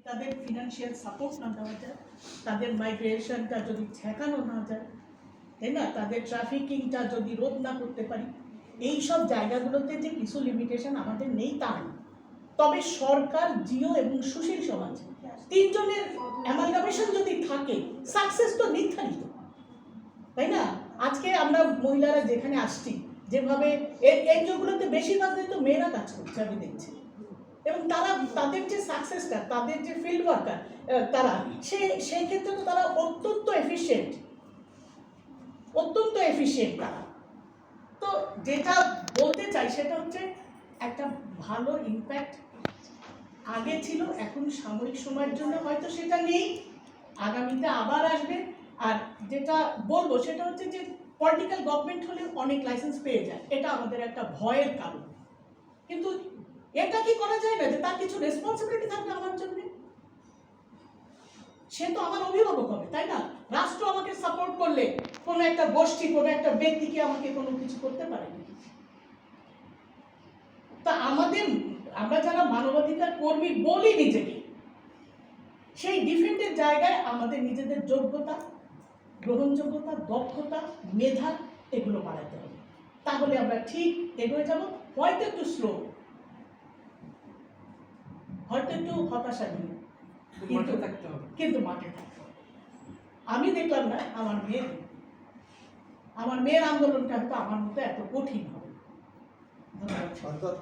তাদের financial support না দেওয়া যায়, তাদের মাইগ্রেশনটা যদি ঠেকানো না যায়, তাই না, তাদের ট্রাফিকিংটা যদি রোধ না করতে পারি, এই সব জায়গাগুলোতে যে কিছু লিমিটেশন আমাদের নেই তা না। তবে সরকার, জিও এবং সুশীল সমাজ তিনজনের অ্যামালগামেশন যদি থাকে, সাকসেস তো নির্ধারিত, তাই না? আজকে আমরা মহিলারা যেখানে আসছি, যেভাবে এনজিওগুলোতে বেশিরভাগ তো মেয়েরা কাজ করছে আমি দেখছি, এবং তারা তাদের যে সাকসেসটা, তাদের যে ফিল্ড ওয়ার্কার তারা সেই ক্ষেত্রে তো তারা অত্যন্ত এফিশিয়েন্ট তারা। তো যেটা বলতে চাই সেটা হচ্ছে একটা ভালো ইম্প্যাক্ট আগে ছিল, এখন সাময়িক সময়ের জন্য হয়তো সেটা নেই, আগামীতে আবার আসবে। আর যেটা বলবো সেটা হচ্ছে যে পলিটিক্যাল গভর্নমেন্ট হলে অনেক লাইসেন্স পেয়ে যায়, এটা আমাদের একটা ভয়ের কারণ। কিন্তু এটা কি করা যায় না যে তার কিছু রেসপন্সিবিলিটি থাকবে আমার জন্য? সে তো আমার অভিভাবক হবে, তাই না? রাষ্ট্র আমাকে সাপোর্ট করলে কোনো একটা গোষ্ঠী, কোনো একটা ব্যক্তি কি আমাকে কোনো কিছু করতে পারে? তা আমরা যারা মানবাধিকার কর্মী বলি নিজেকে, সেই ডিফেন্ডের জায়গায় আমাদের নিজেদের যোগ্যতা, গ্রহণযোগ্যতা, দক্ষতা, মেধা এগুলো বাড়াতে হবে। তাহলে আমরা ঠিক এগিয়ে যাব। হয়তো একটু স্লো, হয়তো একটু হতাশা নিয়ে, কিন্তু মাঠে থাকতে হবে। আমি দেখলাম না, আমার মেয়ের আন্দোলনটা হয়তো আমার মতো এত কঠিন হবে। ধন্যবাদ।